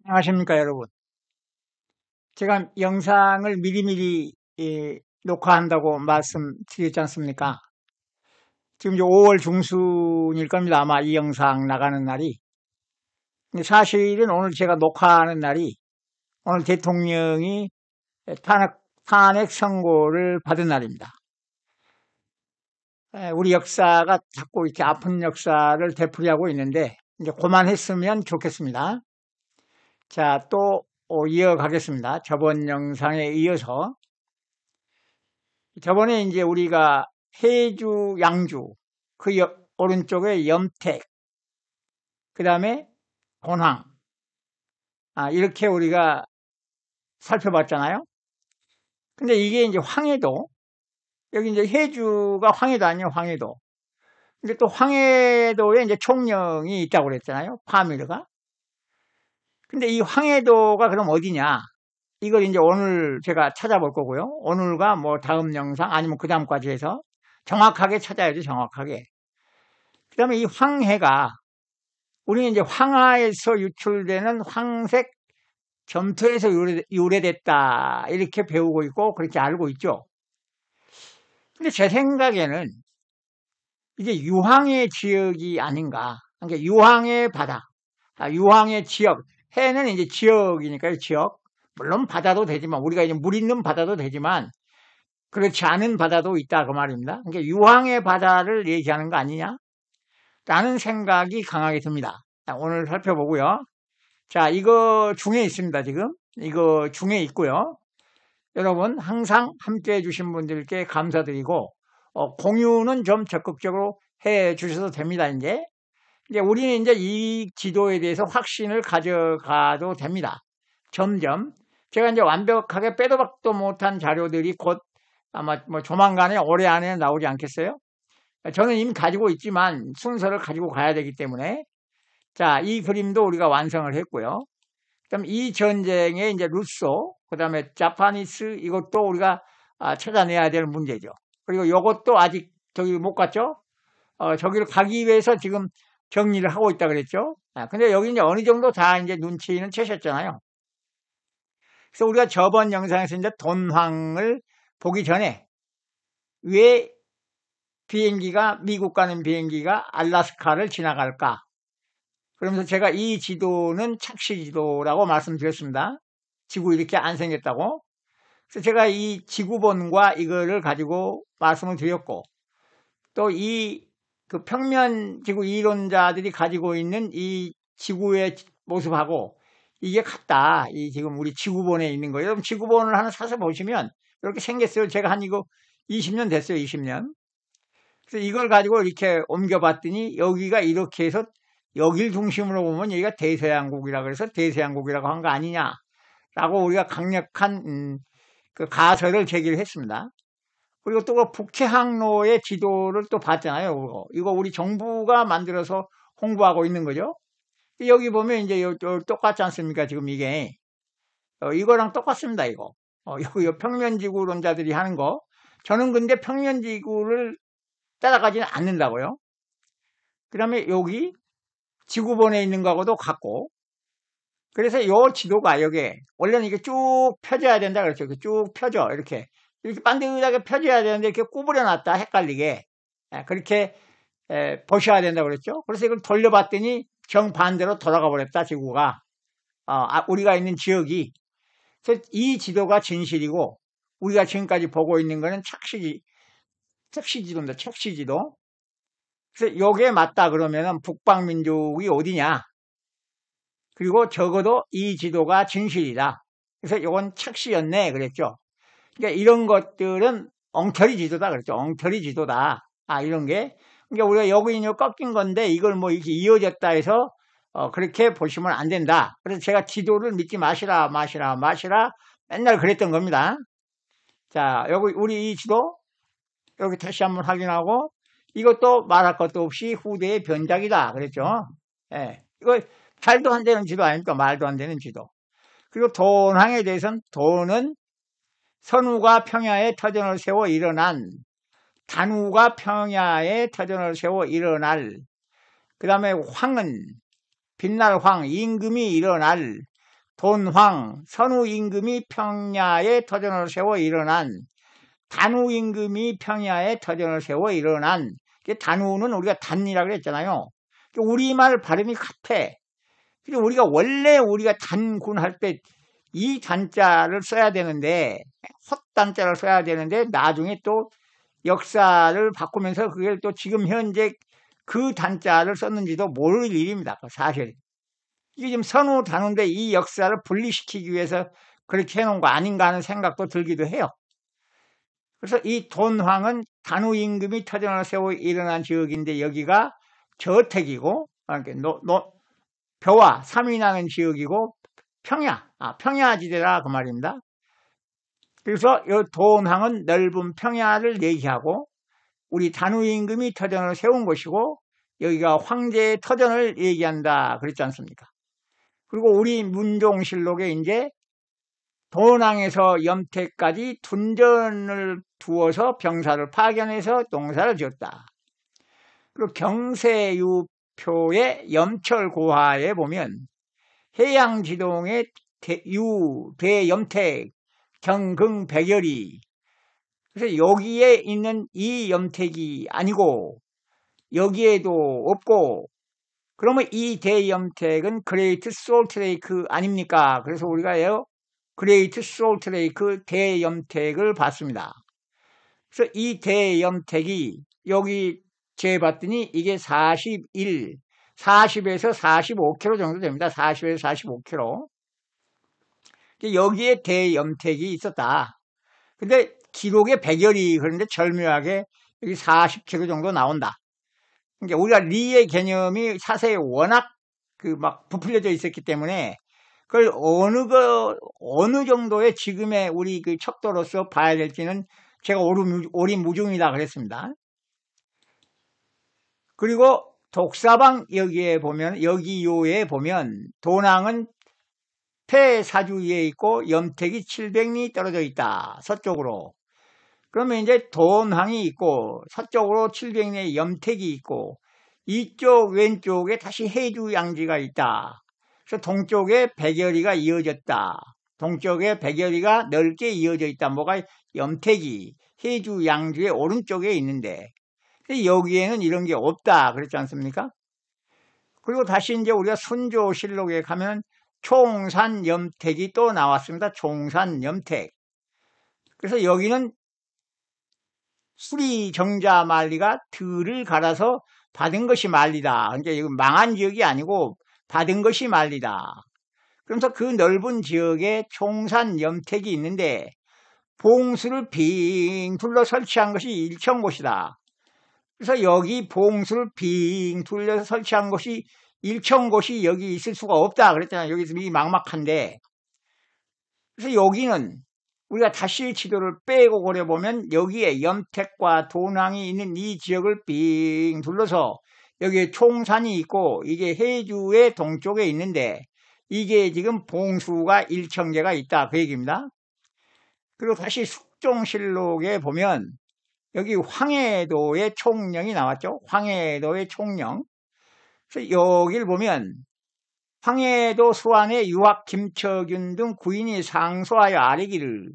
안녕하십니까, 여러분. 제가 영상을 미리미리 녹화한다고 말씀드렸지 않습니까? 지금 이제 5월 중순일 겁니다. 아마 이 영상 나가는 날이. 근데 사실은 오늘 제가 녹화하는 날이 오늘 대통령이 탄핵 선고를 받은 날입니다. 우리 역사가 자꾸 이렇게 아픈 역사를 되풀이하고 있는데 이제 그만했으면 좋겠습니다. 자, 또 이어가겠습니다. 저번 영상에 이어서 저번에 이제 우리가 해주, 양주, 그 오른쪽에 염택, 그 다음에 본황, 이렇게 우리가 살펴봤잖아요. 근데 이게 이제 황해도, 여기 이제 해주가 황해도 아니에요, 황해도. 근데 또 황해도에 이제 총령이 있다고 그랬잖아요, 파미르가. 근데 이 황해도가 그럼 어디냐? 이걸 이제 오늘 제가 찾아볼 거고요. 오늘과 뭐 다음 영상 아니면 그 다음까지 해서 정확하게 찾아야죠, 정확하게. 그 다음에 이 황해가 우리는 이제 황하에서 유출되는 황색 점토에서 유래됐다 이렇게 배우고 있고 그렇게 알고 있죠. 근데 제 생각에는 이게 유황의 지역이 아닌가. 그러니까 유황의 바다, 유황의 지역. 해는 이제 지역이니까요, 지역. 물론 바다도 되지만 우리가 이제 물 있는 바다도 되지만 그렇지 않은 바다도 있다 그 말입니다. 그러니까 유황의 바다를 얘기하는 거 아니냐? 라는 생각이 강하게 듭니다. 오늘 살펴보고요. 자, 이거 중에 있습니다, 지금. 이거 중에 있고요. 여러분, 항상 함께 해주신 분들께 감사드리고, 공유는 좀 적극적으로 해 주셔도 됩니다, 이제. 이제 우리는 이제 이 지도에 대해서 확신을 가져가도 됩니다. 점점. 제가 이제 완벽하게 빼도 박도 못한 자료들이 곧 아마 뭐 조만간에 올해 안에 나오지 않겠어요? 저는 이미 가지고 있지만 순서를 가지고 가야 되기 때문에 자, 이 그림도 우리가 완성을 했고요. 그다음 이 전쟁의 이제 루소, 그다음에 자파니스 이것도 우리가 찾아내야 될 문제죠. 그리고 이것도 아직 저기 못 갔죠? 저기를 가기 위해서 지금 정리를 하고 있다 그랬죠. 근데 여기 이제 어느 정도 다 이제 눈치는 채셨잖아요. 그래서 우리가 저번 영상에서 이제 돈황을 보기 전에 왜 비행기가 미국 가는 비행기가 알라스카를 지나갈까? 그러면서 제가 이 지도는 착시 지도라고 말씀드렸습니다. 지구 이렇게 안 생겼다고. 그래서 제가 이 지구본과 이거를 가지고 말씀을 드렸고, 또 이 그 평면 지구 이론자들이 가지고 있는 이 지구의 모습하고 이게 같다. 이 지금 우리 지구본에 있는 거예요. 여러분 지구본을 하나 사서 보시면 이렇게 생겼어요. 제가 한 이거 20년 됐어요. 20년. 그래서 이걸 가지고 이렇게 옮겨봤더니 여기가 이렇게 해서 여길 중심으로 보면 여기가 대서양국이라 그래서 대서양국이라고 한 거 아니냐라고 우리가 강력한 그 가설을 제기를 했습니다. 그리고 또 그 북해항로의 지도를 또 봤잖아요. 이거 우리 정부가 만들어서 홍보하고 있는 거죠. 여기 보면 이제 똑같지 않습니까? 지금 이게 이거랑 똑같습니다. 이거 이거 평면지구론자들이 하는 거. 저는 근데 평면지구를 따라가지는 않는다고요. 그 다음에 여기 지구본에 있는 거하고도 같고, 그래서 이 지도가 여기 원래는 이게 쭉 펴져야 된다 그랬죠. 쭉 펴져 이렇게 반듯하게 펴져야 되는데 이렇게 구부려 놨다 헷갈리게 그렇게 보셔야 된다 그랬죠. 그래서 이걸 돌려봤더니 정반대로 돌아가 버렸다 지구가. 우리가 있는 지역이. 그래서 이 지도가 진실이고 우리가 지금까지 보고 있는 거는 착시지도입니다. 착시지도. 그래서 요게 맞다 그러면은 북방민족이 어디냐? 그리고 적어도 이 지도가 진실이다. 그래서 요건 착시였네 그랬죠. 그러니까 이런 것들은 엉터리 지도다 그랬죠. 엉터리 지도다. 이런 게. 그러니까 우리가 여기 있는 꺾인 건데 이걸 뭐 이렇게 이어졌다 해서 그렇게 보시면 안 된다. 그래서 제가 지도를 믿지 마시라 맨날 그랬던 겁니다. 자, 여기 우리 이 지도 여기 다시 한번 확인하고 이것도 말할 것도 없이 후대의 변작이다 그랬죠. 예. 이거 말도 안 되는 지도 아닙니까? 말도 안 되는 지도. 그리고 돈항에 대해서는 돈은 선우가 평야에 터전을 세워 일어난, 단우가 평야에 터전을 세워 일어날, 그 다음에 황은 빛날 황, 임금이 일어날, 돈황, 선우 임금이 평야에 터전을 세워 일어난, 단우 임금이 평야에 터전을 세워 일어난, 단우는 우리가 단이라고 그랬잖아요. 우리말 발음이 같아. 우리가 원래 우리가 단군 할 때 이 단자를 써야 되는데, 헛단자를 써야 되는데, 나중에 또 역사를 바꾸면서 그걸 또 지금 현재 그 단자를 썼는지도 모를 일입니다. 사실. 이게 지금 선우 단우인데 이 역사를 분리시키기 위해서 그렇게 해놓은 거 아닌가 하는 생각도 들기도 해요. 그래서 이 돈황은 단우 임금이 터전을 세워 일어난 지역인데 여기가 저택이고, 벼와 삼이 나는 지역이고 평야지대라 그 말입니다. 그래서 이 돈황은 넓은 평야를 얘기하고 우리 단우 임금이 터전을 세운 곳이고 여기가 황제의 터전을 얘기한다 그랬지 않습니까? 그리고 우리 문종실록에 이제 돈황에서 염태까지 둔전을 두어서 병사를 파견해서 농사를 지었다. 그리고 경세유표의 염철고하에 보면 해양지동의 대염택 경긍백열이, 그래서 여기에 있는 이 염택이 아니고 여기에도 없고, 그러면 이 대염택은 그레이트 솔트레이크 아닙니까? 그래서 우리가 그레이트 솔트레이크 대염택을 봤습니다. 그래서 이 대염택이 여기 재봤더니 이게 40에서 45km 정도 됩니다. 40에서 45km. 여기에 대염택이 있었다. 근데 기록에 백열이 그런데 절묘하게 여기 40km 정도 나온다. 그러니까 우리가 리의 개념이 사세에 워낙 막 부풀려져 있었기 때문에 그걸 어느 정도의 지금의 우리 그 척도로서 봐야 될지는 제가 오리무중이다 그랬습니다. 그리고 독사방 여기요에 보면 돈황은 폐사주위에 있고 염택이 700리 떨어져 있다. 서쪽으로. 그러면 이제 돈황이 있고 서쪽으로 700리의 염택이 있고 이쪽 왼쪽에 다시 해주 양지가 있다. 그래서 동쪽에 백열이가 이어졌다. 동쪽에 백열이가 넓게 이어져 있다. 뭐가 염택이 해주 양주의 오른쪽에 있는데 여기에는 이런 게 없다. 그랬지 않습니까? 그리고 다시 이제 우리가 순조실록에 가면 총산염택이 또 나왔습니다. 총산염택. 그래서 여기는 수리정자 만리가 들을 갈아서 받은 것이 만리다. 그러니까 이거 망한 지역이 아니고 받은 것이 만리다. 그러면서 그 넓은 지역에 총산염택이 있는데 봉수를 빙 둘러 설치한 것이 일천곳이다. 그래서 여기 봉수를 빙 둘러서 설치한 것이 일천곳이 여기 있을 수가 없다 그랬잖아요. 여기서 이 막막한데. 그래서 여기는 우리가 다시 지도를 빼고 그려보면 여기에 염택과 돈황이 있는 이 지역을 빙 둘러서 여기에 총산이 있고 이게 해주의 동쪽에 있는데 이게 지금 봉수가 일천개가 있다 그 얘기입니다. 그리고 다시 숙종실록에 보면 여기 황해도의 총령이 나왔죠. 황해도의 총령. 그래서 여기를 보면 황해도 수안에 유학 김처균 등 구인이 상소하여 아뢰기를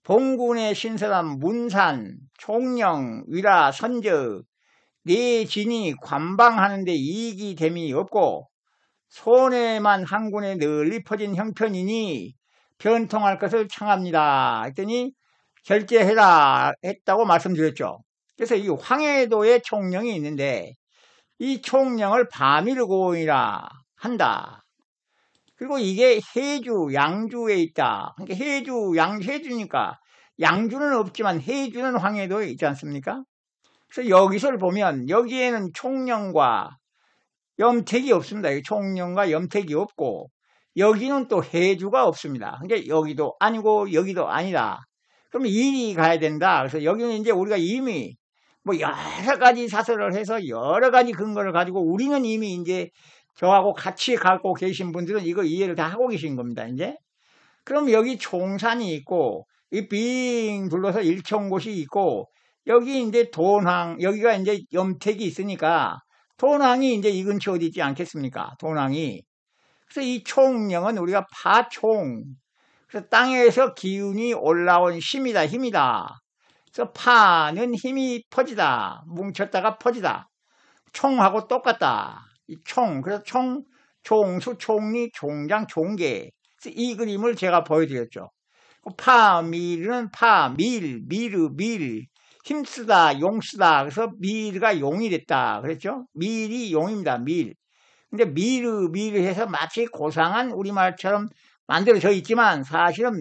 봉군의 신선한 문산, 총령, 위라, 선적 네 진이 관방하는데 이익이 됨이 없고 손해만 한군에 널리 퍼진 형편이니 변통할 것을 청합니다. 했더니 결재해라 했다고 말씀드렸죠. 그래서 이 황해도에 총령이 있는데 이 총령을 바밀고인이라 한다. 그리고 이게 해주, 양주에 있다. 그러니까 해주니까 양주는 없지만 해주는 황해도에 있지 않습니까? 그래서 여기서를 보면 여기에는 총령과 염택이 없습니다. 총령과 염택이 없고 여기는 또 해주가 없습니다. 그러니까 여기도 아니고 여기도 아니다. 그러면 이리 가야 된다. 그래서 여기는 이제 우리가 이미 뭐 여러 가지 사설을 해서 여러 가지 근거를 가지고 우리는 이미 이제 저하고 같이 갖고 계신 분들은 이거 이해를 다 하고 계신 겁니다. 이제 그럼 여기 총산이 있고 이 빙 둘러서 일천곳이 있고 여기 이제 돈황 여기가 이제 염택이 있으니까 돈황이 이제 이 근처 어디 있지 않겠습니까? 돈황이. 그래서 이 총령은 우리가 파총. 그래서 땅에서 기운이 올라온 힘이다, 힘이다. 그래서 파는 힘이 퍼지다. 뭉쳤다가 퍼지다. 총하고 똑같다. 이 총. 그래서 총, 총수, 총리, 총장, 총계. 그래서 이 그림을 제가 보여드렸죠. 파밀은 미르, 밀. 힘쓰다, 용쓰다. 그래서 밀가 용이 됐다. 그랬죠? 밀이 용입니다, 밀. 근데 미르 해서 마치 고상한 우리말처럼 만들어져 있지만 사실은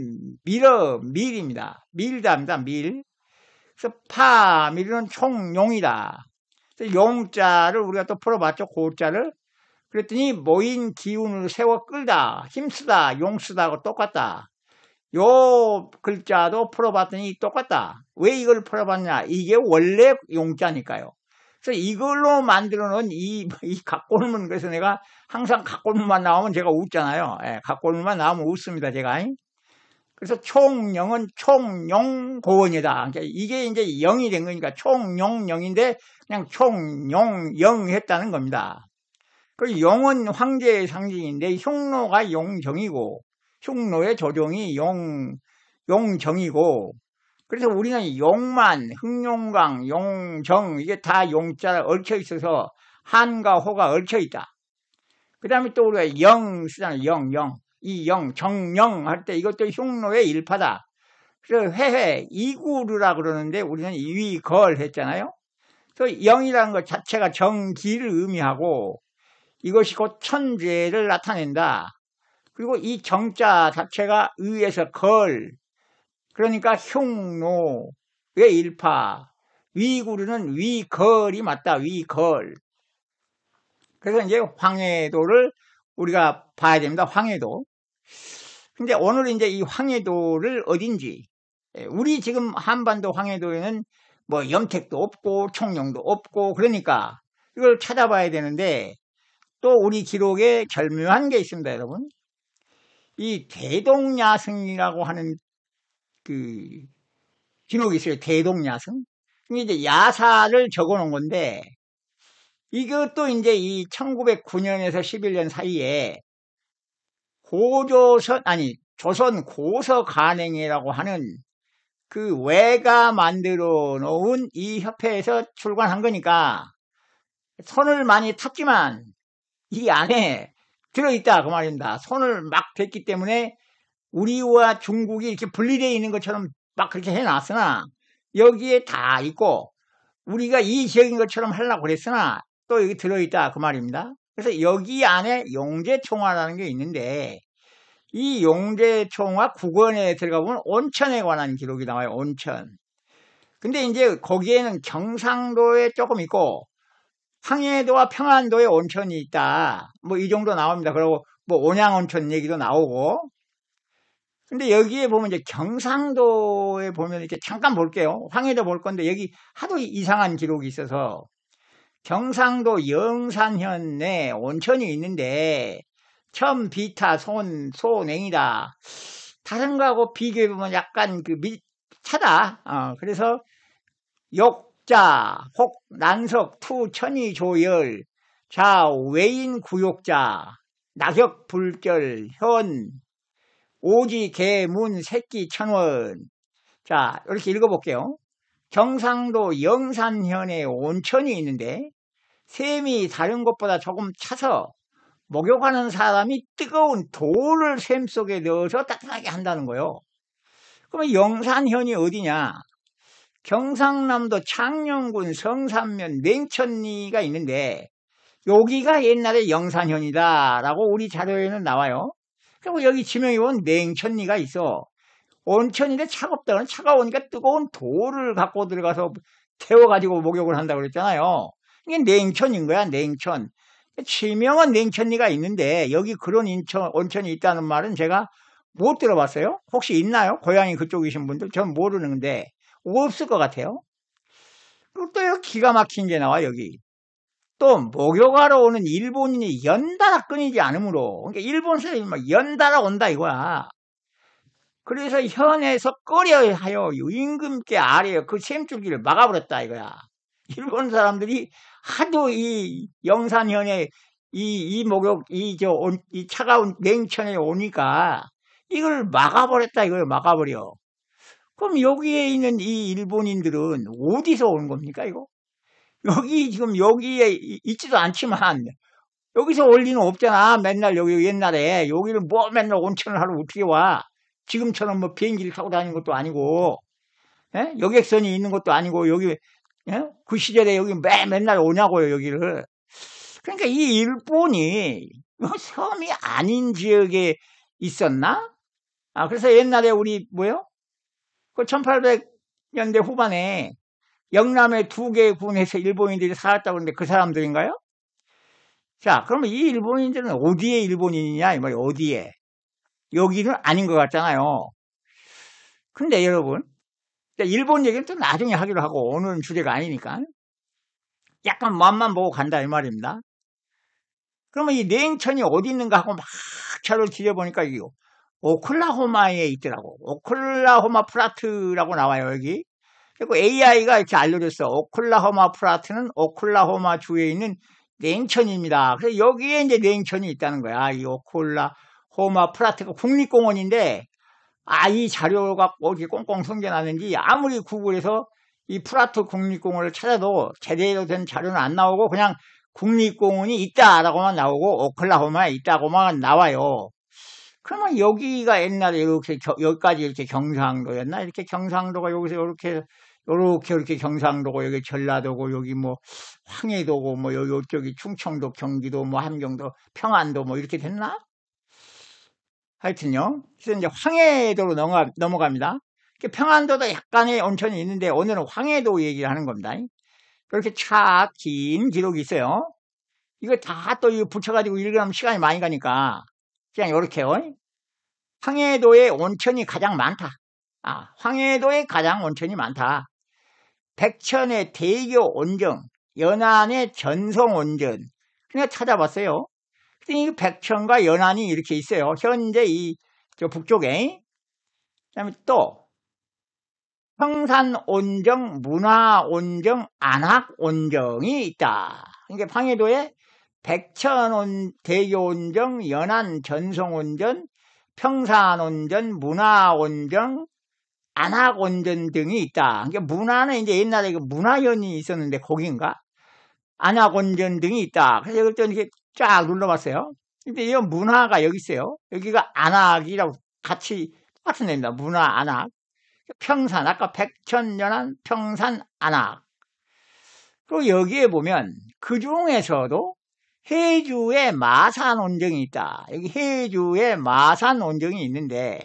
밀입니다. 밀답니다, 밀. 그래서 파밀은 총용이다. 용자를 우리가 또 풀어봤죠, 고자를. 그랬더니 모인 기운을 세워 끌다, 힘쓰다, 용쓰다하고 똑같다. 요 글자도 풀어봤더니 똑같다. 왜 이걸 풀어봤냐? 이게 원래 용자니까요. 그래서 이걸로 만들어 놓은 이 각골문, 그래서 내가 항상 각골문만 나오면 제가 웃잖아요. 예, 각골문만 나오면 웃습니다, 제가. 그래서 총령은 총용고원이다. 그러니까 이게 이제 영이 된 거니까 총용영인데 그냥 총용영 했다는 겁니다. 그 용은 황제의 상징인데 흉노가 용정이고 흉노의 조종이 용정이고, 그래서 우리는 용만, 흑룡강, 용정, 이게 다 용자가 얽혀 있어서 한과 호가 얽혀 있다. 그 다음에 또 우리가 영 쓰잖아요. 영. 이 영, 정영 할 때 이것도 흉노의 일파다. 그래서 회회, 이구르라 그러는데 우리는 위걸 했잖아요. 그래서 영이라는 것 자체가 정기를 의미하고 이것이 곧 천재를 나타낸다. 그리고 이 정자 자체가 위에서 걸, 그러니까 흉노의 일파, 위구르는 위걸이 맞다, 위걸. 그래서 이제 황해도를 우리가 봐야 됩니다, 황해도. 근데 오늘 이제 이 황해도를 어딘지, 우리 지금 한반도 황해도에는 뭐 염택도 없고 총령도 없고 그러니까 이걸 찾아봐야 되는데 또 우리 기록에 절묘한 게 있습니다, 여러분. 이 대동야승이라고 하는 그 기록이 있어요. 대동야승. 이제 야사를 적어 놓은 건데 이것도 이제 이 1909년에서 11년 사이에 조선 고서간행이라고 하는 그 외가 만들어 놓은 이 협회에서 출간한 거니까 손을 많이 탔지만 이 안에 들어있다 그 말입니다. 손을 막 댔기 때문에 우리와 중국이 이렇게 분리되어 있는 것처럼 막 그렇게 해놨으나 여기에 다 있고 우리가 이지역인 것처럼 하려고 그랬으나 또 여기 들어있다 그 말입니다. 그래서 여기 안에 용제총화라는 게 있는데 이 용제총화 9권에 들어가 보면 온천에 관한 기록이 나와요. 온천. 근데 이제 거기에는 경상도에 조금 있고 황해도와 평안도에 온천이 있다. 뭐 이 정도 나옵니다. 그리고 뭐 온양온천 얘기도 나오고. 근데 여기에 보면 이제 경상도에 보면 이렇게 잠깐 볼게요. 황해도 볼 건데 여기 하도 이상한 기록이 있어서 경상도 영산현에 온천이 있는데 첨비타 소냉이다. 다른 거하고 비교해보면 약간 그 차다. 그래서 욕자, 혹, 난석, 투, 천이, 조열, 자, 외인, 구욕자, 낙역, 불결, 현, 오지, 개, 문, 새끼, 천원. 자, 이렇게 읽어볼게요. 경상도 영산현에 온천이 있는데 샘이 다른 곳보다 조금 차서 목욕하는 사람이 뜨거운 돌을 샘 속에 넣어서 따뜻하게 한다는 거예요. 그러면 영산현이 어디냐? 경상남도 창녕군 성산면 냉천리가 있는데 여기가 옛날에 영산현이다 라고 우리 자료에는 나와요. 그리고 여기 지명이 보면 냉천리가 있어. 온천인데 차갑다는 차가우니까 뜨거운 돌을 갖고 들어가서 태워가지고 목욕을 한다고 그랬잖아요. 이게 냉천인 거야, 냉천. 지명은 냉천리가 있는데 여기 그런 온천이 있다는 말은 제가 못 들어봤어요. 혹시 있나요? 고향이 그쪽이신 분들? 전 모르는데 없을 것 같아요. 그리고 또 여기 기가 막힌 게 나와. 여기 또 목욕하러 오는 일본인이 연달아 끊이지 않으므로, 그러니까 일본 사람이 막 연달아 온다 이거야. 그래서 현에서 꺼려 하여 임금께 아래에 그 샘줄기를 막아버렸다 이거야. 일본 사람들이 하도 이 영산현에 이 목욕, 이 차가운 냉천에 오니까 이걸 막아버렸다, 이걸 막아버려. 그럼 여기에 있는 이 일본인들은 어디서 오는 겁니까, 이거? 여기 지금 여기에 있지도 않지만 여기서 올 리는 없잖아. 맨날 여기 옛날에 여기를 뭐 맨날 온천을 하러 어떻게 와? 지금처럼 뭐 비행기를 타고 다니는 것도 아니고, 예? 여객선이 있는 것도 아니고 여기, 예? 그 시절에 여기 맨날 오냐고요, 여기를. 그러니까 이 일본이 섬이 아닌 지역에 있었나? 그래서 옛날에 우리 뭐요? 그 1800년대 후반에 영남의 두 개 군에서 일본인들이 살았다고 그러는데 그 사람들인가요? 자, 그러면 이 일본인들은 어디에 일본인이냐? 이 말이에요. 어디에? 여기는 아닌 것 같잖아요. 근데 여러분, 일본 얘기는 또 나중에 하기로 하고 오늘은 주제가 아니니까 약간 맛만 보고 간다 이 말입니다. 그러면 이 냉천이 어디 있는가 하고 막 차를 뒤져보니까 이거 오클라호마에 있더라고. 오클라호마 프라트라고 나와요, 여기. 그리고 AI가 이렇게 알려줬어. 오클라호마 프라트는 오클라호마 주에 있는 냉천입니다. 그래서 여기에 이제 냉천이 있다는 거야. 이 오클라호마 프라트가 국립공원인데, 이 자료가 어디 꽁꽁 숨겨놨는지 아무리 구글에서 이 프라트 국립공원을 찾아도 제대로 된 자료는 안 나오고 그냥 국립공원이 있다라고만 나오고 오클라호마에 있다고만 나와요. 그러면 여기가 옛날에 이렇게 여기까지 이렇게 경상도였나? 이렇게 경상도가 여기서 이렇게 경상도고 여기 전라도고 여기 뭐 황해도고 뭐 여기 이쪽이 충청도, 경기도, 뭐 함경도, 평안도 뭐 이렇게 됐나? 하여튼요. 그래서 이제 황해도로 넘어갑니다. 평안도도 약간의 온천이 있는데 오늘은 황해도 얘기를 하는 겁니다. 그렇게 긴 기록이 있어요. 이거 다 또 붙여가지고 읽으면 시간이 많이 가니까 그냥 이렇게요. 황해도에 온천이 가장 많다. 황해도에 가장 온천이 많다. 백천의 대교 온정, 연안의 전성 온전. 그냥 찾아봤어요. 이 백천과 연안이 이렇게 있어요. 현재 저 북쪽에. 그다음에 또 평산 온정, 문화 온정, 안학 온정이 있다. 그러니까 황해도에 백천 대교 온정, 연안 전성 온전, 평산 온전, 문화 온정, 안학 온전 등이 있다. 그러니까 문화는 이제 옛날에 문화연이 있었는데 거긴가? 안학 온전 등이 있다. 그래서 이렇게 쫙 눌러봤어요. 근데 이 문화가 여기 있어요. 여기가 안학이라고 같이 똑같은 데입니다. 문화 안학. 평산, 아까 백천연안 평산 안학. 그리고 여기에 보면 그 중에서도 해주에 마산 온정이 있다. 여기 해주에 마산 온정이 있는데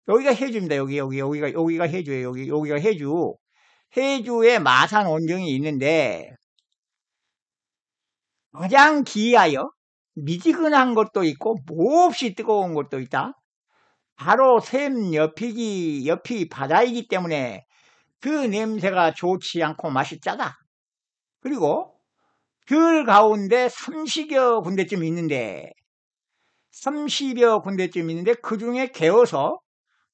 여기가 해주입니다. 여기가 해주예요. 여기가 해주. 해주에 마산 온정이 있는데 가장 기하여 미지근한 것도 있고 몹시 뜨거운 것도 있다. 바로 샘 옆이 바다이기 때문에 그 냄새가 좋지 않고 맛이 짜다. 그리고 들 가운데 30여 군데쯤 있는데 그 중에 개어서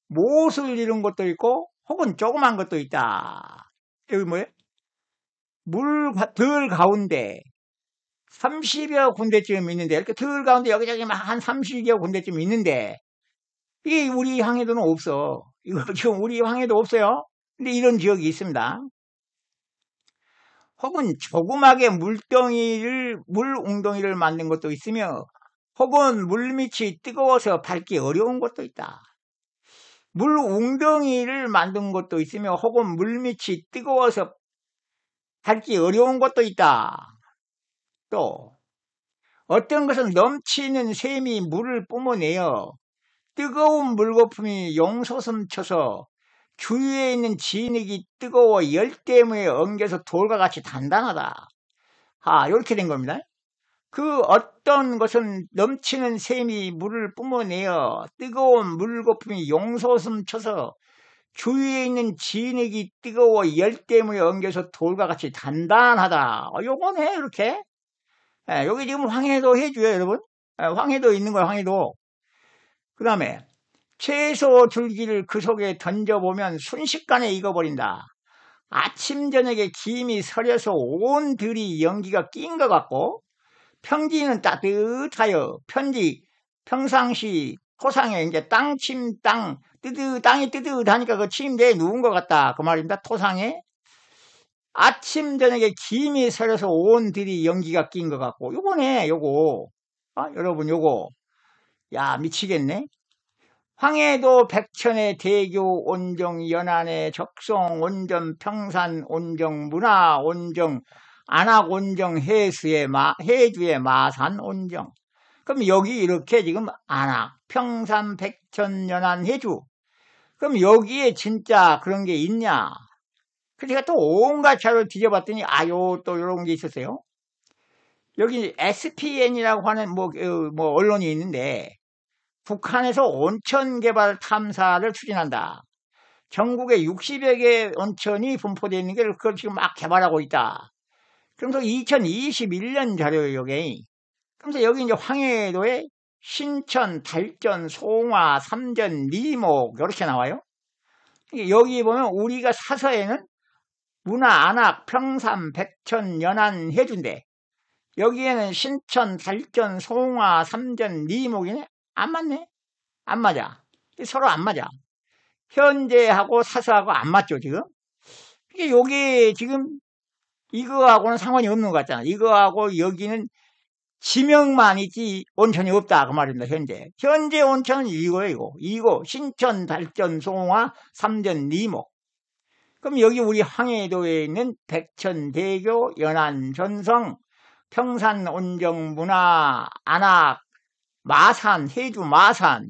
못을 이룬 것도 있고 혹은 조그만 것도 있다. 여기 뭐예요? 들 가운데 30여 군데쯤 있는데 이렇게 들 가운데 여기저기 막 한 30여 군데쯤 있는데 이게 우리 황해도는 없어. 이거 지금 우리 황해도 없어요. 근데 이런 지역이 있습니다. 혹은 조그맣게 물 웅덩이를 만든 것도 있으며 혹은 물밑이 뜨거워서 밟기 어려운 것도 있다. 물 웅덩이를 만든 것도 있으며 혹은 물밑이 뜨거워서 밟기 어려운 것도 있다. 또 어떤 것은 넘치는 샘이 물을 뿜어내어 뜨거운 물거품이 용솟음 쳐서 주위에 있는 진흙이 뜨거워 열 때문에 엉겨서 돌과 같이 단단하다. 이렇게 된 겁니다. 그 어떤 것은 넘치는 샘이 물을 뿜어내어 뜨거운 물거품이 용솟음 쳐서 주위에 있는 진흙이 뜨거워 열 때문에 엉겨서 돌과 같이 단단하다. 요거네, 이렇게. 여기 지금 황해도 해줘요, 여러분. 황해도 있는 거야, 황해도. 그 다음에 채소 줄기를 그 속에 던져보면 순식간에 익어버린다. 아침 저녁에 김이 서려서 온 들이 연기가 낀 것 같고 평지는 따뜻하여. 평상시 토상에 이제 땅이 뜨뜻하니까 그 침대에 누운 것 같다. 그 말입니다. 토상에. 아침, 저녁에 김이 서려서 온 들이 연기가 낀 것 같고. 요거네, 요거. 여러분, 요거. 야, 미치겠네. 황해도 백천의 대교 온정 연안의 적송 온정 평산 온정 문화 온정 안악 온정 해주의 마산 온정. 그럼 여기 이렇게 지금 안악 평산 백천 연안 해주. 그럼 여기에 진짜 그런 게 있냐? 그래서 제가 또 온갖 자료를 뒤져봤더니 또 이런 게 있었어요. 여기 SPN이라고 하는 뭐 언론이 있는데 북한에서 온천 개발 탐사를 추진한다. 전국에 60여 개 온천이 분포되어 있는 게 그걸 지금 막 개발하고 있다. 그러면서 2021년 자료예요, 여기. 그러면서 여기 이제 황해도에 신천, 달전, 송화, 삼전, 리목 이렇게 나와요. 여기 보면 우리가 사서에는 문화, 안악, 평산, 백천, 연안 해준대. 여기에는 신천, 달전, 송화, 삼전, 리목이네? 안 맞네? 안 맞아. 서로 안 맞아. 현재하고 사서하고 안 맞죠, 지금? 이게 요게 지금 이거하고는 상관이 없는 것 같잖아. 이거하고 여기는 지명만 있지 온천이 없다. 그 말입니다, 현재. 현재 온천은 이거예요, 이거. 신천, 달전, 송화, 삼전, 리목. 그럼 여기 우리 황해도에 있는 백천대교, 연안, 전성, 평산, 온정, 문화, 안악, 마산, 해주, 마산.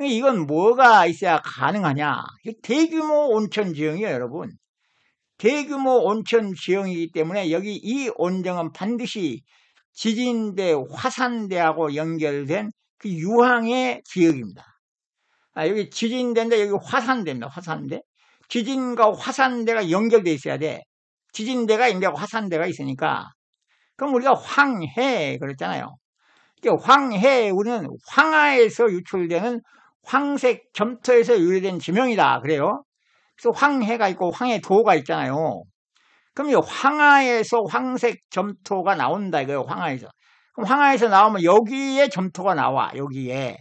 이건 뭐가 있어야 가능하냐? 대규모 온천 지형이에요, 여러분. 대규모 온천 지형이기 때문에 여기 이 온정은 반드시 지진대, 화산대하고 연결된 그 유황의 지역입니다. 여기 지진대인데 여기 화산대입니다, 화산대. 지진과 화산대가 연결돼 있어야 돼. 지진대가 있는데 화산대가 있으니까. 그럼 우리가 황해 그랬잖아요. 황해, 우리는 황하에서 유출되는 황색 점토에서 유래된 지명이다. 그래요. 그래서 황해가 있고 황해도가 있잖아요. 그럼 이 황하에서 황색 점토가 나온다 이거예요. 황하에서. 그럼 황하에서 나오면 여기에 점토가 나와. 여기에.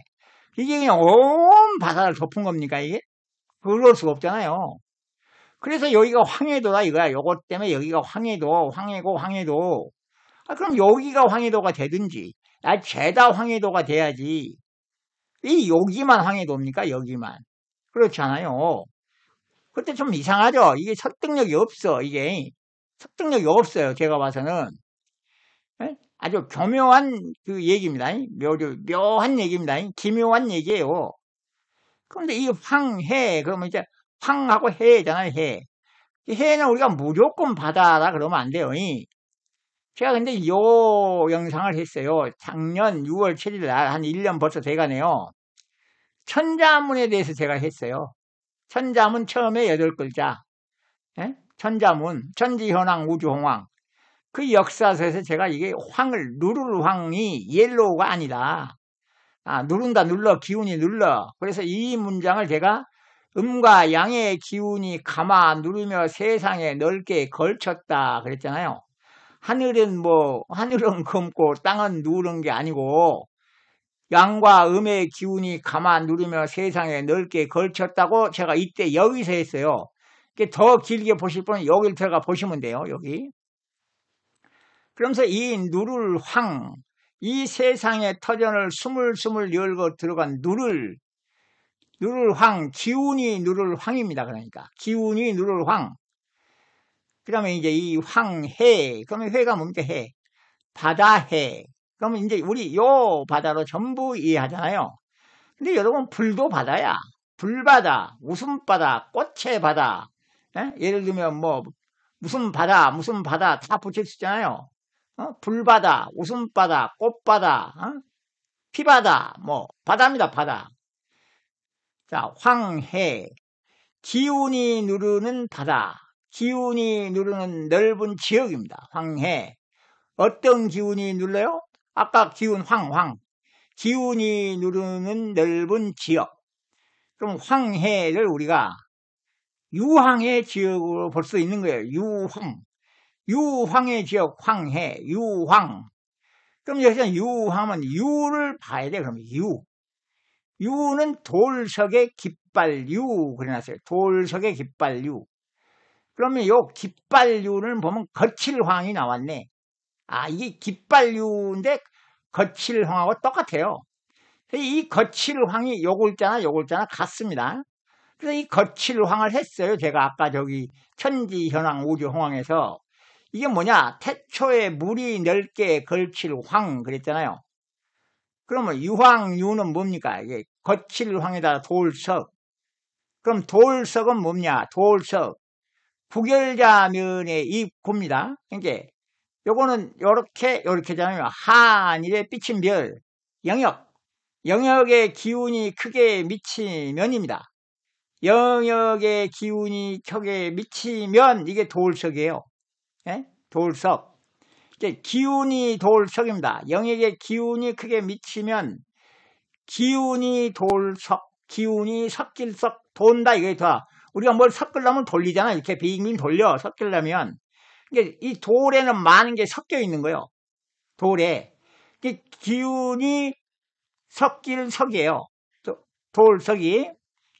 이게 그냥 온 바다를 덮은 겁니까 이게? 그럴 수가 없잖아요. 그래서 여기가 황해도다 이거야. 요것 때문에 여기가 황해도, 황해도. 그럼 여기가 황해도가 되든지, 죄다 황해도가 돼야지. 여기만 황해도입니까? 여기만. 그렇지 않아요. 그때 좀 이상하죠? 이게 설득력이 없어, 이게. 설득력이 없어요, 제가 봐서는. 아주 교묘한 그 얘기입니다. 묘한 얘기입니다. 기묘한 얘기예요. 그런데 이 황해, 그러면 이제 황하고 해잖아요, 해. 해는 우리가 무조건 바다라 그러면 안 돼요. 제가 근데 요 영상을 했어요. 작년 6월 7일 날, 한 1년 벌써 돼가네요. 천자문에 대해서 제가 했어요. 천자문 처음에 8글자. 천자문, 천지현황, 우주홍황. 그 역사서에서 제가 이게 누를 황이 옐로우가 아니다. 누른다, 눌러, 기운이 눌러. 그래서 이 문장을 제가 음과 양의 기운이 감아 누르며 세상에 넓게 걸쳤다. 그랬잖아요. 하늘은 검고 땅은 누른 게 아니고 양과 음의 기운이 감아 누르며 세상에 넓게 걸쳤다고 제가 이때 여기서 했어요. 더 길게 보실 분은 여기를 들어가 보시면 돼요. 여기. 그러면서 이 누를 황, 이 세상의 터전을 스물스물 열고 들어간 누를 황, 기운이 누를 황입니다. 그러니까 기운이 누를 황. 그 다음에 이제 이 황해, 그러면 해가 뭡니까? 해. 바다해. 그러면 이제 우리 요 바다로 전부 이해하잖아요. 근데 여러분, 불도 바다야. 불바다, 웃음바다, 꽃의 바다. 예를 들면 무슨 바다 다 붙일 수 있잖아요. 불바다, 웃음바다, 꽃바다, 피바다, 바다입니다, 바다. 자, 황해. 기운이 누르는 바다. 기운이 누르는 넓은 지역입니다. 황해. 어떤 기운이 눌러요? 아까 기운 황. 기운이 누르는 넓은 지역. 그럼 황해를 우리가 유황의 지역으로 볼 수 있는 거예요. 유황의 지역 황해, 유황. 그럼 여기서 유하면 유를 봐야 돼. 그러면 유는 돌석의 깃발유 그래놨어요. 돌석의 깃발유. 그러면 요 깃발유를 보면 거칠황이 나왔네. 아, 이게 깃발유인데 거칠황하고 똑같아요. 이 거칠황이 요 글자나 같습니다. 그래서 이 거칠황을 했어요. 제가 아까 저기 천지현황 우주홍황에서 이게 뭐냐? 태초에 물이 넓게 걸칠황 그랬잖아요. 그러면 유황유는 뭡니까? 이게 거칠황에다가 돌석. 그럼 돌석은 뭡냐? 돌석. 부결자면의 입구입니다. 그러니까 요거는 요렇게잖아요. 하늘에 비친 별, 영역의 기운이 크게 미치면입니다. 영역의 기운이 크게 미치면 이게 돌석이에요. 예? 돌석. 기운이 돌석입니다. 영역의 기운이 크게 미치면 기운이 돌석, 기운이 섞일석 돈다 이게 다. 우리가 뭘 섞으려면 돌리잖아. 이렇게 빙빙 돌려 섞으려면. 이 돌에는 많은 게 섞여 있는 거예요. 돌에. 기운이 섞일 석이에요. 돌석이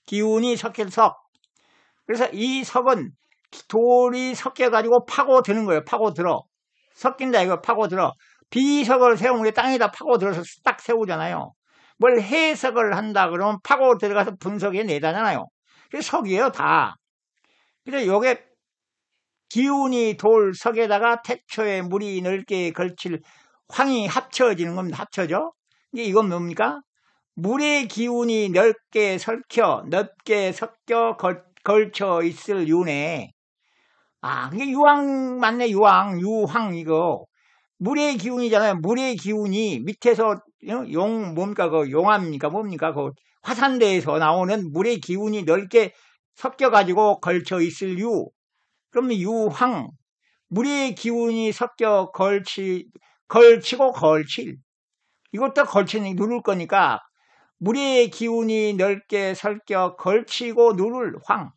기운이 섞일 석. 그래서 이 석은 돌이 섞여가지고 파고드는 거예요. 파고들어. 섞인다 이거 파고들어. 비석을 세우는 게 땅에다 파고들어서 딱 세우잖아요. 뭘 해석을 한다 그러면 파고 들어가서 분석해 내다잖아요. 그게 석이에요 다. 그래서 요게 기운이 돌석에다가 태초에 물이 넓게 걸칠 황이 합쳐지는 겁니다. 합쳐져. 이건 뭡니까? 물의 기운이 넓게 섞여 걸쳐 있을 윤에. 아, 그게 유황 맞네. 유황 이거. 물의 기운이잖아요. 물의 기운이 밑에서 뭡니까? 그 용암입니까? 뭡니까? 그 화산대에서 나오는 물의 기운이 넓게 섞여가지고 걸쳐 있을 유. 그러면 유황. 물의 기운이 섞여 걸치고 걸칠. 이것도 걸치는 누를 거니까 물의 기운이 넓게 섞여 걸치고 누를 황.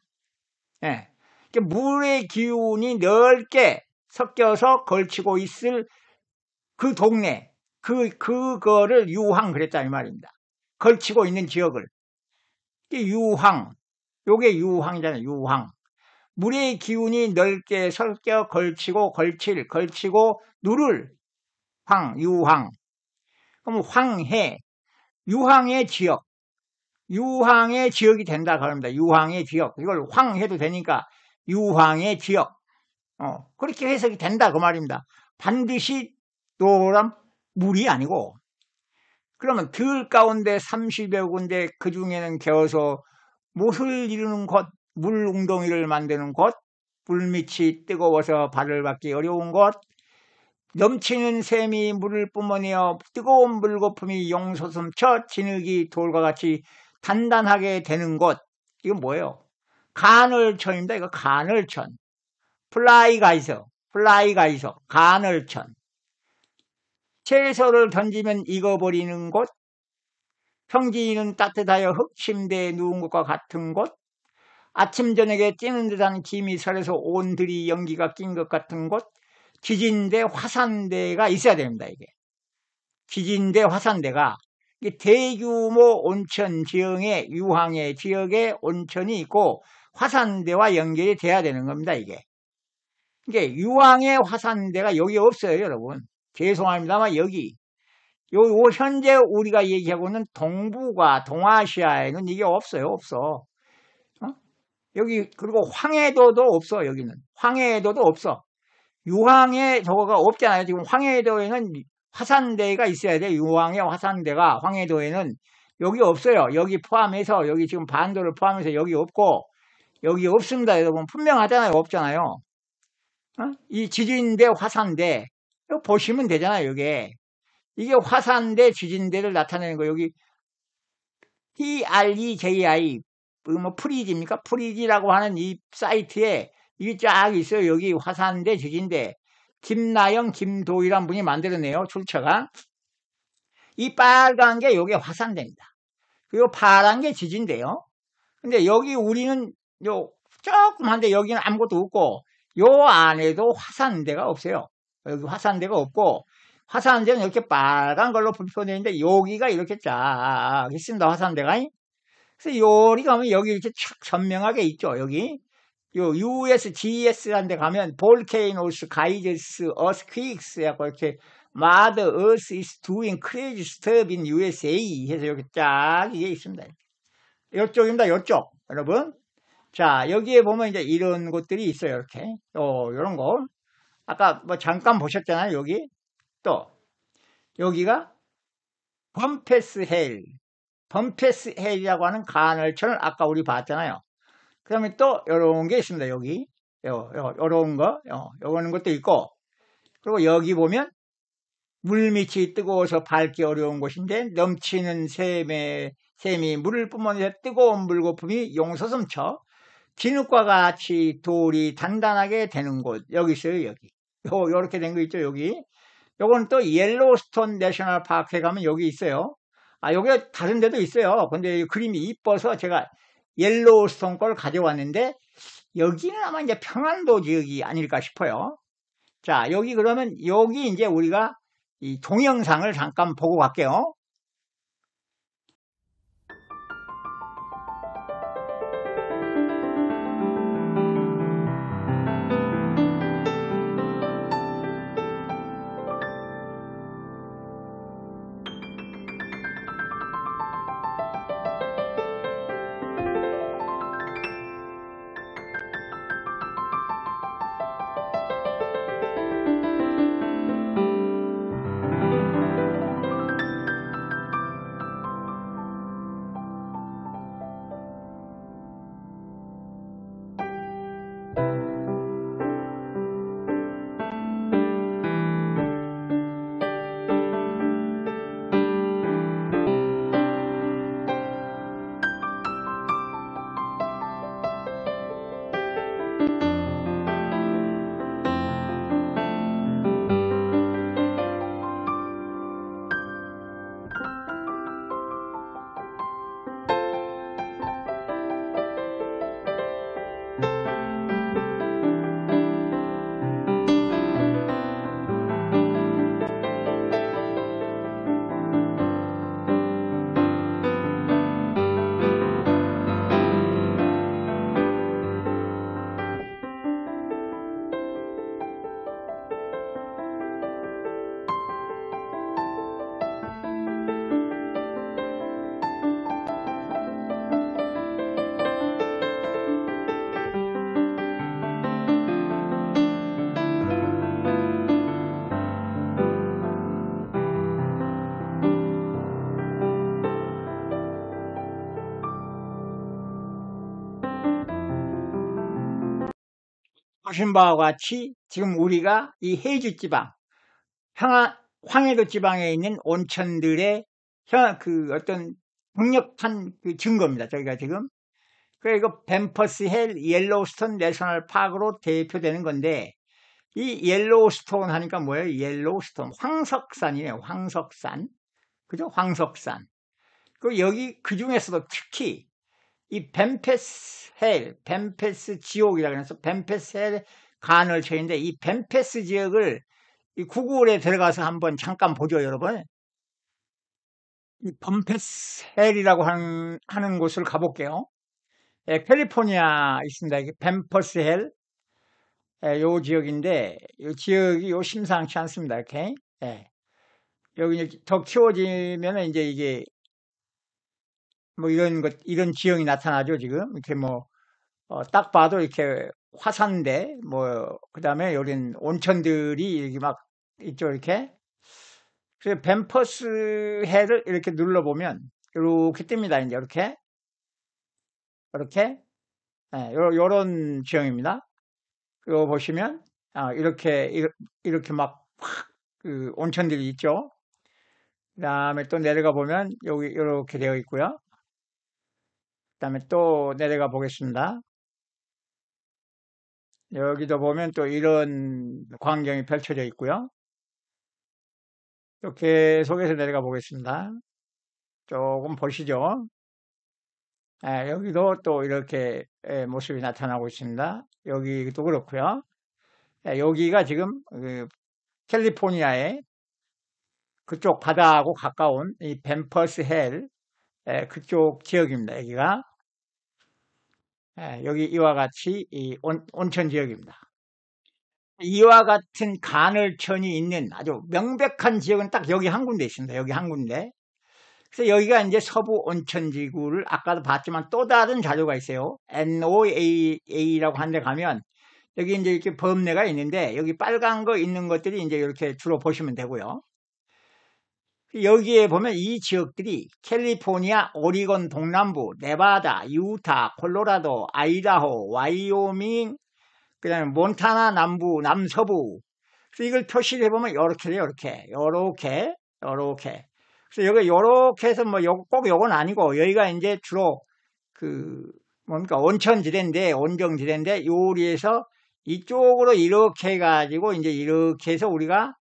예. 물의 기운이 넓게 섞여서 걸치고 있을 그 동네, 그거를 유황 그랬다 이 말입니다. 걸치고 있는 지역을. 유황. 요게 유황이잖아요. 유황. 물의 기운이 넓게 섞여 걸치고 누를 황, 유황. 그럼 황해. 유황의 지역. 유황의 지역이 된다 그럽니다. 유황의 지역. 이걸 황해도 되니까 유황의 지역. 그렇게 해석이 된다 그 말입니다. 반드시 노란 물이 아니고. 그러면 들 가운데 30여 군데 그 중에는 개어서 못을 이루는 곳, 물 웅덩이를 만드는 곳, 불빛이 뜨거워서 발을 받기 어려운 곳, 넘치는 샘이 물을 뿜어내어 뜨거운 물거품이 용솟음쳐 진흙이 돌과 같이 단단하게 되는 곳. 이건 뭐예요? 간헐천입니다. 이거 간헐천. 플라이가이서, 간헐천. 채소를 던지면 익어버리는 곳, 평지는 따뜻하여 흙침대에 누운 것과 같은 곳, 아침 저녁에 찌는 듯한 김이 설에서 온들이 연기가 낀 것 같은 곳, 지진대, 화산대가 있어야 됩니다. 이게 지진대, 화산대가 대규모 온천 지형의 유황의 지역에 온천이 있고 화산대와 연결이 돼야 되는 겁니다. 이게 유황의 화산대가 여기 없어요, 여러분. 죄송합니다만 여기 요 현재 우리가 얘기하고 있는 동북아, 동아시아에는 이게 없어요. 없어. 여기 그리고 황해도도 없어. 여기는 황해도도 없어. 유황에 저거가 없잖아요. 지금 황해도에는 화산대가 있어야 돼. 유황의 화산대가 황해도에는 여기 없어요. 여기 포함해서 여기 지금 반도를 포함해서 여기 없고 여기 없습니다. 여러분 분명하잖아요. 없잖아요. 이 지진대, 화산대 이거 보시면 되잖아요. 이게 화산대, 지진대를 나타내는 거. 여기 PREJI 뭐 프리지입니까? 프리지라고 하는 이 사이트에 이게 쫙 있어요. 여기 화산대, 지진대. 김나영, 김도희란 분이 만들어내요. 출처가. 이 빨간 게 여기 화산대입니다. 그리고 파란 게 지진대요. 근데 여기 우리는 요 조그만데 여기는 아무것도 없고 요 안에도 화산대가 없어요. 여기 화산대가 없고 화산대는 이렇게 빨간 걸로 표현되어 있는데 여기가 이렇게 쫙 있습니다. 화산대가. 그래서 요리 가면 여기 이렇게 촥 선명하게 있죠. 여기 요 USGS라는 데 가면 volcanoes, geysers, earthquakes 하고 이렇게 Mother Earth is doing crazy stuff in USA 해서 여기 쫙 이게 있습니다. 이쪽입니다. 이쪽 여러분. 자, 여기에 보면 이제 이런 곳들이 있어요. 이렇게 요런 거 아까 뭐 잠깐 보셨잖아요. 여기 또 여기가 범페스 헬이라고 하는 간헐천을 아까 우리 봤잖아요. 그 다음에 또 요런 게 있습니다. 여기 요런 거 요런 것도 있고, 그리고 여기 보면 물밑이 뜨거워서 밟기 어려운 곳인데 넘치는 샘이 물을 뿜어내서 뜨거운 물거품이 용서섬쳐 진흙과 같이 돌이 단단하게 되는 곳 여기 있어요. 여기 요렇게 된 거 있죠. 여기 요건 또 옐로우스톤 내셔널 파크에 가면 여기 있어요. 여기 다른 데도 있어요. 근데 그림이 이뻐서 제가 옐로우스톤 걸 가져왔는데 여기는 아마 이제 평안도 지역이 아닐까 싶어요. 자, 여기 그러면 여기 이제 우리가 이 동영상을 잠깐 보고 갈게요. 보신 바와 같이 지금 우리가 이 해주 지방, 황해도 지방에 있는 온천들의 그 어떤 강력한 그 증거입니다. 저희가 지금. 그래, 이거 뱀퍼스 헬 옐로우스톤 내셔널 파크로 대표되는 건데, 이 옐로우스톤 하니까 뭐예요? 옐로우스톤. 황석산이에요. 황석산. 그죠? 황석산. 그리고 여기 그 중에서도 특히 이 뱀페스 지옥이라고 해서 뱀페스 헬 간헐천인데, 이 뱀페스 지역을 이 구글에 들어가서 한번 잠깐 보죠, 여러분. 이 뱀페스 헬이라고 하는 곳을 가볼게요. 캘리포니아 있습니다. 이게 뱀퍼스 헬, 요 지역인데, 요 지역이 요 심상치 않습니다. 이렇게. 여기 더 키워지면 이제 이게 뭐 이런 지형이 나타나죠, 지금. 이렇게 뭐, 딱 봐도 이렇게 화산대, 뭐, 그 다음에 여긴 온천들이 이렇게 막 있죠, 이렇게. 그래서 뱀퍼스 해를 이렇게 눌러보면, 이렇게 뜹니다, 이제 이렇게. 이렇게. 요런 지형입니다. 이거 보시면, 이렇게 막, 그 온천들이 있죠. 그 다음에 또 내려가 보면, 여기 이렇게 되어 있고요. 그 다음에 또 내려가 보겠습니다. 여기도 보면 또 이런 광경이 펼쳐져 있고요. 이렇게 속에서 내려가 보겠습니다. 조금 보시죠. 여기도 또 이렇게 모습이 나타나고 있습니다. 여기도 그렇고요. 여기가 지금 캘리포니아의 그쪽 바다하고 가까운 이 뱀퍼스 헬 그쪽 지역입니다. 여기가 여기 이와 같이 이 온천 지역입니다. 이와 같은 간헐천이 있는 아주 명백한 지역은 딱 여기 한 군데 있습니다. 여기 한 군데. 그래서 여기가 이제 서부 온천지구를 아까도 봤지만 또 다른 자료가 있어요. NOAA라고 한 데 가면 여기 이제 이렇게 범례가 있는데 여기 빨간 거 있는 것들이 이제 이렇게 주로 보시면 되고요. 여기에 보면 이 지역들이 캘리포니아, 오리곤 동남부, 네바다, 유타, 콜로라도, 아이다호, 와이오밍, 그 다음에 몬타나 남부, 남서부. 그래서 이걸 표시를 해보면 요렇게 돼요, 요렇게. 그래서 여기 요렇게 해서 뭐 꼭 요건 아니고 여기가 이제 주로 뭡니까 온천지대인데 온정지대인데 요리에서 이쪽으로 이렇게 해가지고 이제 이렇게 해서 우리가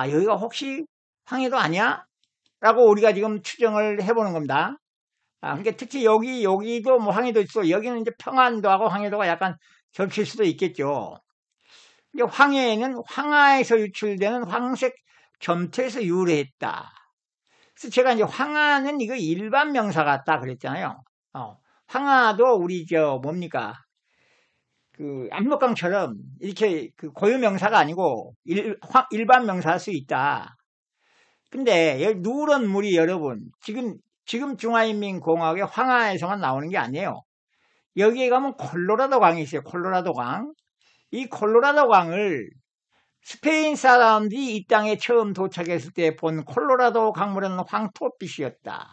여기가 혹시 황해도 아니야? 라고 우리가 지금 추정을 해보는 겁니다. 그러니까 특히 여기도 뭐 황해도 있어. 여기는 이제 평안도하고 황해도가 약간 겹칠 수도 있겠죠. 황해에는 황하에서 유출되는 황색 점토에서 유래했다. 그래서 제가 이제 황하는 이거 일반 명사 같다 그랬잖아요. 황하도 우리 뭡니까? 압록강처럼 이렇게 고유 명사가 아니고 일반 명사할 수 있다. 근데 여기 누런 물이 여러분 지금 중화인민공화국의 황하에서만 나오는 게 아니에요. 여기에 가면 콜로라도 강이 있어요. 콜로라도 강. 이 콜로라도 강을 스페인 사람들이 이 땅에 처음 도착했을 때 본 콜로라도 강물은 황토빛이었다.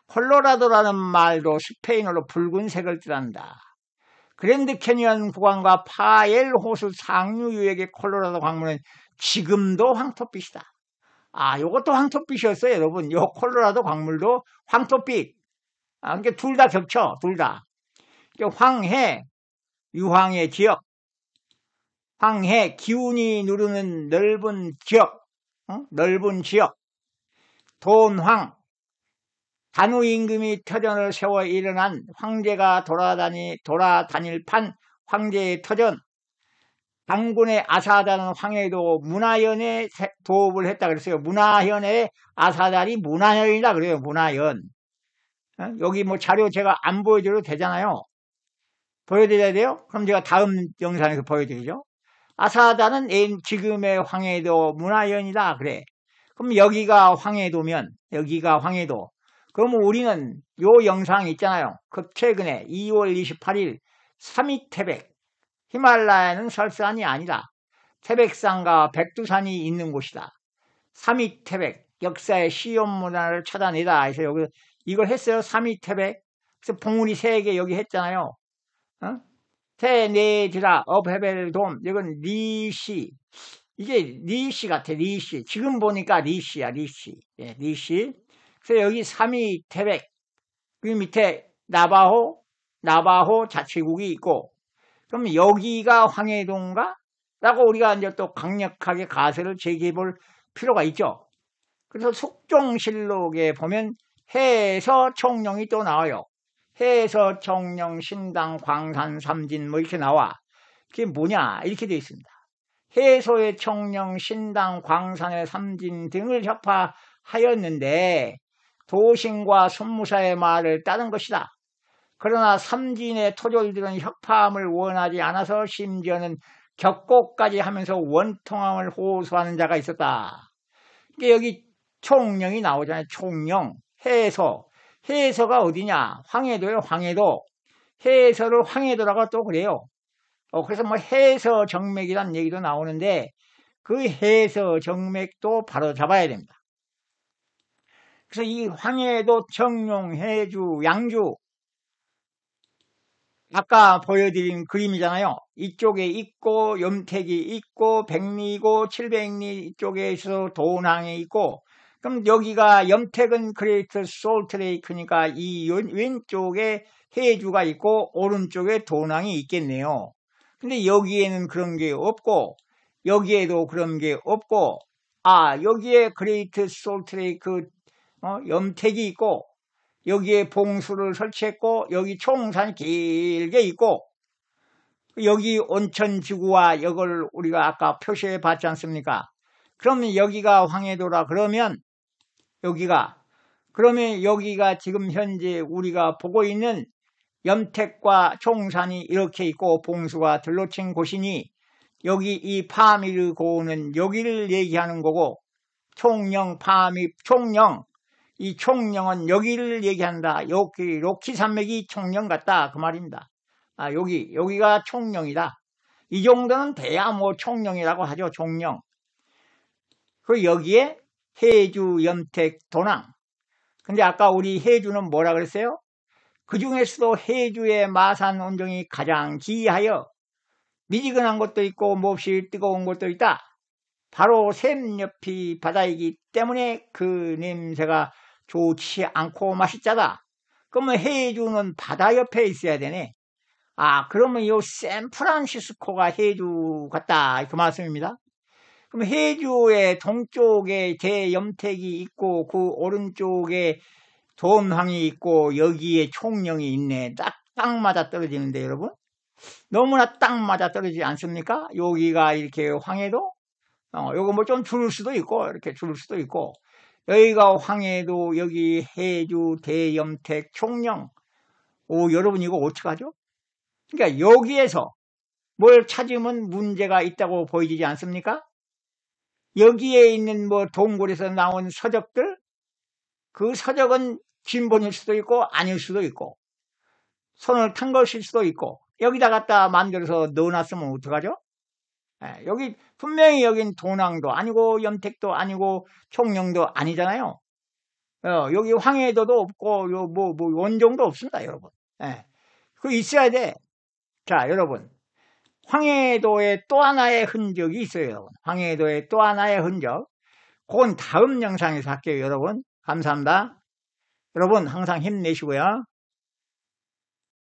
콜로라도라는 말도 스페인어로 붉은색을 뜻한다. 그랜드 캐니언 구간과 파엘 호수 상류 유역의 콜로라도 강물은 지금도 황토빛이다. 요것도 황토빛이었어요, 여러분. 요 콜로라도 강물도 황토빛. 그러니까 둘 다 겹쳐, 둘 다. 황해, 유황의 지역. 황해, 기운이 누르는 넓은 지역. 넓은 지역. 돈황. 단우 임금이 터전을 세워 일어난 황제가 돌아다닐 판 황제의 터전. 당군의 아사다는 황해도 문화연에 도읍을 했다 그랬어요. 문화연의 아사달이 문화연이다 그래요. 문화연. 여기 뭐 자료 제가 안 보여드려도 되잖아요. 보여드려야 돼요? 그럼 제가 다음 영상에서 보여드리죠. 아사다는 지금의 황해도 문화연이다 그래. 그럼 여기가 황해도면 여기가 황해도. 그럼 우리는 요 영상 있잖아요. 최근에 2월 28일 3위 태백. 히말라야는 설산이 아니다. 태백산과 백두산이 있는 곳이다. 3위 태백. 역사의 시온 문화를 찾아내다. 그래서 여기 이걸 했어요. 3위 태백. 그래서 봉우리 3개 여기 했잖아요. 테네드라 업헤벨돔. 이건 리시. 이게 리시 같아. 리시. 지금 보니까 리시야. 리시. 예, 리시. 그래서 여기 3위 태백. 그 밑에 나바호 자치국이 있고. 그럼 여기가 황해도인가? 라고 우리가 이제 또 강력하게 가설을 제기해 볼 필요가 있죠. 그래서 숙종실록에 보면 해서 청룡이 또 나와요. 해서 청룡, 신당, 광산, 삼진 뭐 이렇게 나와. 그게 뭐냐? 이렇게 되어 있습니다. 해소의 청룡, 신당, 광산의 삼진 등을 협파하였는데 도신과 손무사의 말을 따른 것이다. 그러나 삼진의 토졸들은 협파함을 원하지 않아서 심지어는 격고까지 하면서 원통함을 호소하는 자가 있었다. 여기 총령이 나오잖아요. 총령, 해서가 어디냐? 황해도요. 황해도. 해서를 황해도라고 또 그래요. 그래서 뭐 해서 정맥이라는 얘기도 나오는데 그 해서 정맥도 바로 잡아야 됩니다. 그래서 이 황해도, 청룡, 해주, 양주 아까 보여드린 그림이잖아요. 이쪽에 있고 염택이 있고 백리고 칠백리 이쪽에 있어서 도낭에 있고 그럼 여기가 염택은 그레이트 솔트레이크니까 이 왼쪽에 해주가 있고 오른쪽에 도낭이 있겠네요. 근데 여기에는 그런 게 없고 여기에도 그런 게 없고 여기에 그레이트 솔트레이크 염택이 있고 여기에 봉수를 설치했고 여기 총산이 길게 있고 여기 온천지구와 이걸 우리가 아까 표시해 봤지 않습니까? 그러면 여기가 황해도라 그러면 여기가 지금 현재 우리가 보고 있는 염택과 총산이 이렇게 있고 봉수가 들러친 곳이니 여기 이 파미르 고는 여기를 얘기하는 거고 총령 이 총령은 여기를 얘기한다. 여기 로키 산맥이 총령 같다 그 말입니다. 여기가 총령이다. 이 정도는 돼야 뭐 총령이라고 하죠. 총령. 그리고 여기에 해주, 염택, 도낭. 근데 아까 우리 해주는 뭐라 그랬어요? 그 중에서도 해주의 마산 온종이 가장 기이하여 미지근한 것도 있고 몹시 뜨거운 것도 있다. 바로 샘 옆이 바다이기 때문에 그 냄새가 좋지 않고 맛있자다. 그러면 해주는 바다 옆에 있어야 되네. 그러면 요 샌프란시스코가 해주 같다. 그 말씀입니다. 그럼 해주의 동쪽에 대염택이 있고 그 오른쪽에 돈황이 있고 여기에 총령이 있네. 딱 맞아 떨어지는데 여러분. 너무나 딱 맞아 떨어지지 않습니까? 여기가 이렇게 황해도 요거 뭐 좀 줄을 수도 있고 이렇게 줄을 수도 있고 여기가 황해도 여기 해주 대염택 총령. 여러분 이거 어떡하죠? 그러니까 여기에서 뭘 찾으면 문제가 있다고 보이지 않습니까? 여기에 있는 뭐 동굴에서 나온 서적들 그 서적은 진본일 수도 있고 아닐 수도 있고 손을 탄 것일 수도 있고 여기다 갖다 만들어서 넣어놨으면 어떡하죠? 여기 분명히 여긴 도낭도 아니고 염택도 아니고 총령도 아니잖아요. 여기 황해도도 없고 뭐 원종도 없습니다, 여러분. 그거 있어야 돼. 자, 여러분. 황해도에 또 하나의 흔적이 있어요, 여러분. 황해도에 또 하나의 흔적. 그건 다음 영상에서 할게요, 여러분. 감사합니다. 여러분, 항상 힘내시고요.